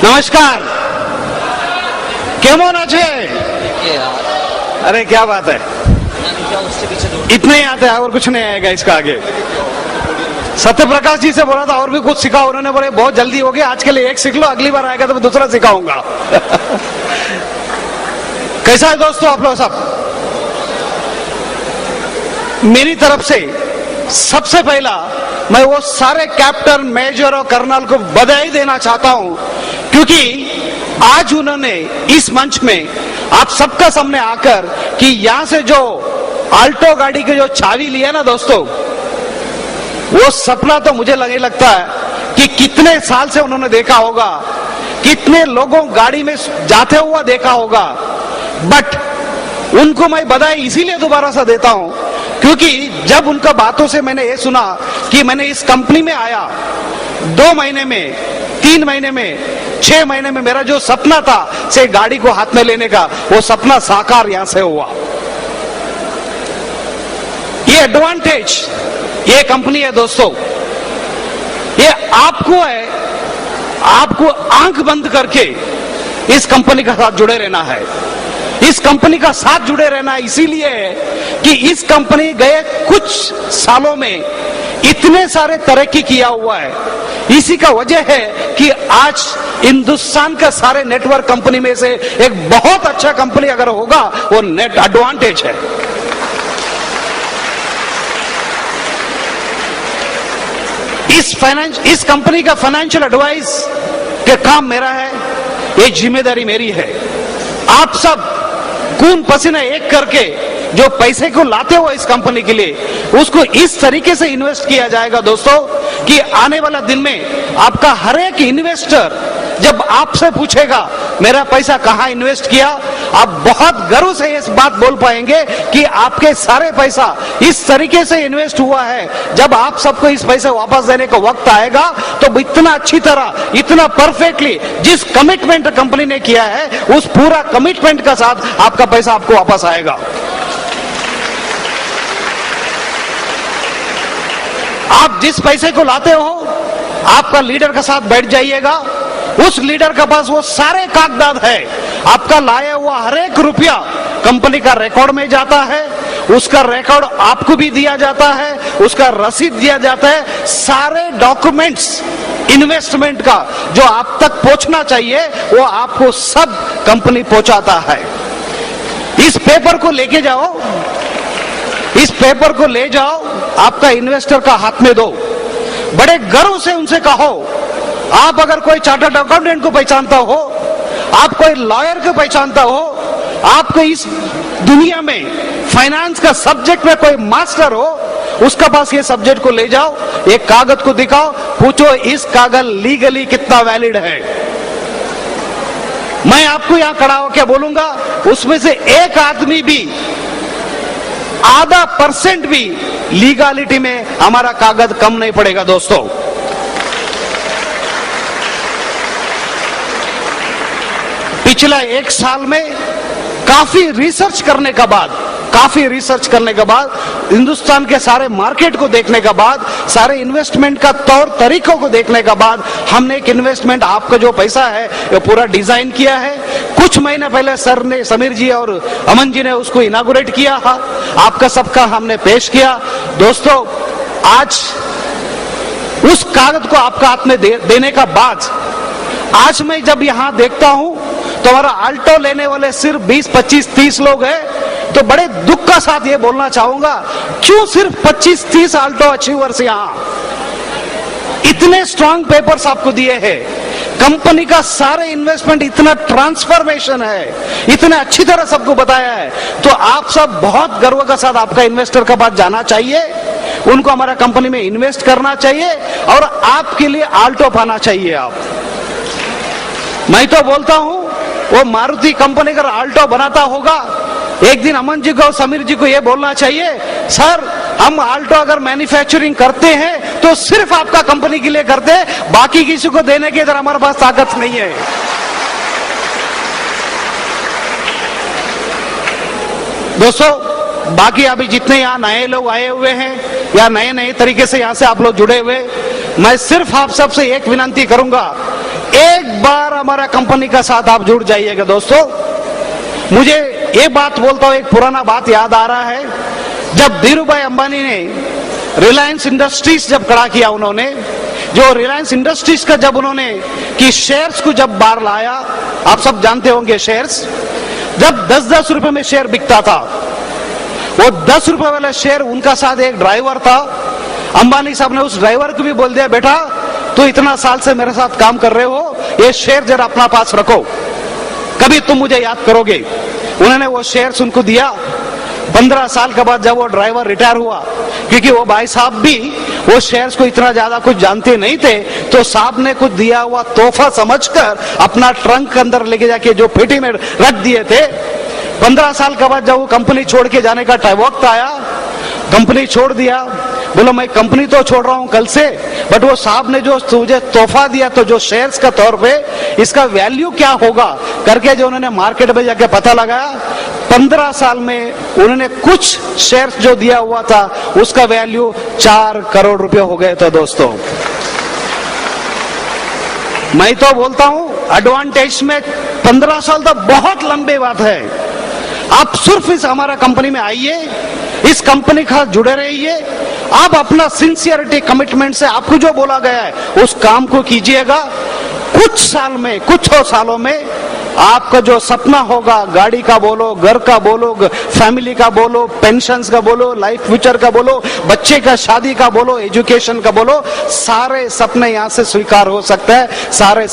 नमस्कार, केमन आछे? अरे क्या बात है, इतने ही आते हैं और कुछ नहीं आएगा इसका आगे। सत्य प्रकाश जी से बोला था और भी कुछ सिखाओ, उन्होंने बोले बहुत जल्दी हो गया, आज के लिए एक सीख लो, अगली बार आएगा तो मैं दूसरा सिखाऊंगा। कैसा है दोस्तों आप लोग सब? मेरी तरफ से सबसे पहला मैं वो सारे कैप्टन, मेजर और कर्नल को बधाई देना चाहता हूं, क्योंकि आज उन्होंने इस मंच में आप सबका सामने आकर कि यहां से जो आल्टो गाड़ी की जो चाबी लिया ना दोस्तों, वो सपना तो मुझे लगता है कि कितने साल से उन्होंने देखा होगा, कितने लोगों गाड़ी में जाते हुआ देखा होगा। बट उनको मैं बधाई इसीलिए दोबारा से देता हूं क्योंकि जब उनका बातों से मैंने ये सुना कि मैंने इस कंपनी में आया 2 महीने में, 3 महीने में, 6 महीने में मेरा जो सपना था से गाड़ी को हाथ में लेने का, वो सपना साकार यहां से हुआ। ये एडवांटेज ये कंपनी है दोस्तों, ये आपको है, आपको आंख बंद करके इस कंपनी का साथ जुड़े रहना है। इस कंपनी का साथ जुड़े रहना इसीलिए है कि इस कंपनी गए कुछ सालों में इतने सारे तरक्की किया हुआ है। इसी का वजह है कि आज हिंदुस्तान का सारे नेटवर्क कंपनी में से एक बहुत अच्छा कंपनी अगर होगा वो नेट एडवांटेज है। इस कंपनी का फाइनेंशियल एडवाइस के काम मेरा है, ये जिम्मेदारी मेरी है। आप सब खून पसीना एक करके जो पैसे को लाते हो इस कंपनी के लिए, उसको इस तरीके से इन्वेस्ट किया जाएगा दोस्तों कि आने वाला दिन में आपका हर एक इन्वेस्टर जब आपसे पूछेगा मेरा पैसा कहां इन्वेस्ट किया, आप बहुत गर्व से इस बात बोल पाएंगे कि आपके सारे पैसा इस तरीके से इन्वेस्ट हुआ है। जब आप सबको इस पैसे वापस देने का वक्त आएगा तो इतना अच्छी तरह, इतना परफेक्टली जिस कमिटमेंट कंपनी ने किया है, उस पूरा कमिटमेंट का साथ आपका पैसा आपको वापस आएगा। आप जिस पैसे को लाते हो, आपका लीडर के साथ बैठ जाइएगा, उस लीडर के पास वो सारे कागजात है, आपका लाया हुआ हर एक रुपया कंपनी का रिकॉर्ड में जाता है, उसका रिकॉर्ड आपको भी दिया जाता है, उसका रसीद दिया जाता है, सारे डॉक्यूमेंट्स इन्वेस्टमेंट का जो आप तक पहुंचना चाहिए वो आपको सब कंपनी पहुंचाता है। इस पेपर को लेके जाओ, इस पेपर को ले जाओ, आपका इन्वेस्टर का हाथ में दो, बड़े गर्व से उनसे कहो, आप अगर कोई चार्टर्ड अकाउंटेंट को पहचानता हो, आप कोई लॉयर को पहचानता हो, आपको इस दुनिया में फाइनेंस का सब्जेक्ट में कोई मास्टर हो, उसका पास ये सब्जेक्ट को ले जाओ, एक कागज को दिखाओ, पूछो इस कागज लीगली कितना वैलिड है। मैं आपको यहां खड़ा होकर बोलूंगा, उसमें से एक आदमी भी %0.5 भी लीगलिटी में हमारा कागज कम नहीं पड़ेगा दोस्तों। पिछला 1 साल में काफी रिसर्च करने के बाद, हिंदुस्तान के सारे मार्केट को देखने के बाद, सारे इन्वेस्टमेंट का तौर तरीकों को देखने के बाद, हमने एक इन्वेस्टमेंट आपका जो पैसा है वो पूरा डिजाइन किया है। कुछ महीने पहले सर ने, समीर जी और अमन जी ने उसको इनागुरेट किया था, आपका सबका हमने पेश किया। दोस्तों, आज उस कागज को आपका हाथ में देने का बाद, आज मैं जब यहां देखता हूं तो हमारा आल्टो लेने वाले सिर्फ 20, 25, 30 लोग हैं, तो बड़े दुख का साथ ये बोलना चाहूंगा, क्यों सिर्फ 25, 30 आल्टो अचीवर्स यहां? इतने स्ट्रांग पेपर्स आपको दिए हैं, कंपनी का सारे इन्वेस्टमेंट इतना ट्रांसफॉर्मेशन है, इतने अच्छी तरह सबको बताया है, तो आप सब बहुत गर्व का साथ आपका इन्वेस्टर के पास जाना चाहिए, उनको हमारा कंपनी में इन्वेस्ट करना चाहिए और आपके लिए आल्टो पाना चाहिए। आप, मैं तो बोलता हूं वो मारुति कंपनी का आल्टो बनाता होगा, एक दिन अमन जी को और समीर जी को ये बोलना चाहिए, सर हम आल्टो अगर मैन्युफैक्चरिंग करते हैं तो सिर्फ आपका कंपनी के लिए करते हैं, बाकी किसी को देने के इधर हमारे पास ताकत नहीं है। दोस्तों, बाकी अभी जितने यहाँ नए लोग आए हुए हैं या नए नए तरीके से यहाँ से आप लोग जुड़े हुए, मैं सिर्फ आप सबसे एक विनती करूंगा एक बार हमारा कंपनी का साथ आप जुड़ जाइएगा दोस्तों। मुझे ये बात बोलता हूं, एक पुराना बात याद आ रहा है, जब धीरूभाई अंबानी ने रिलायंस इंडस्ट्रीज जब खड़ा किया, उन्होंने जो रिलायंस इंडस्ट्रीज का जब उन्होंने कि शेयर्स को जब बाहर लाया, आप सब जानते होंगे शेयर्स, जब 10-10 रुपए में शेयर बिकता था, वो 10 रुपए वाला शेयर, उनका साथ एक ड्राइवर था, अंबानी साहब ने उस ड्राइवर को भी बोल दिया, बेटा तो इतना साल से मेरे साथ काम कर रहे हो, ये शेयर जरा अपना पास रखो, कभी तुम मुझे याद करोगे। उन्होंने वो शेयर्स उनको दिया। 15 साल के बाद जब वो ड्राइवर रिटायर हुआ, क्योंकि वो भाई साहब भी वो शेयर्स को इतना ज्यादा कुछ जानते नहीं थे, तो साहब ने कुछ दिया हुआ तोहफा समझकर अपना ट्रंक के अंदर लेके जाके जो पेटी में रख दिए थे। 15 साल के बाद जब वो कंपनी छोड़ के जाने का वक्त आया, कंपनी छोड़ दिया, बोलो मैं कंपनी तो छोड़ रहा हूं कल से, बट वो साहब ने जो तुझे तोहफा दिया तो जो शेयर्स का तौर पे, इसका वैल्यू क्या होगा करके जो उन्होंने मार्केट में जाके पता लगाया, 15 साल में उन्होंने कुछ शेयर्स जो दिया हुआ था उसका वैल्यू 4 करोड़ रुपए हो गए थे दोस्तों। मैं तो बोलता हूं एडवांटेज में 15 साल तो बहुत लंबी बात है। आप सिर्फ इस हमारा कंपनी में आइए, इस कंपनी का जुड़े रहिए, आप अपना सिंसियरिटी कमिटमेंट से आपको जो बोला गया है उस काम को कीजिएगा। कुछ साल में, कुछ सालों में आपका जो सपना होगा, गाड़ी का बोलो, घर का बोलो, फैमिली का बोलो, पेंशन्स का बोलो, लाइफ फ्यूचर का बोलो, बच्चे का शादी का बोलो, एजुकेशन का बोलो, सारे सपने यहां से स्वीकार हो सकते हैं। सारे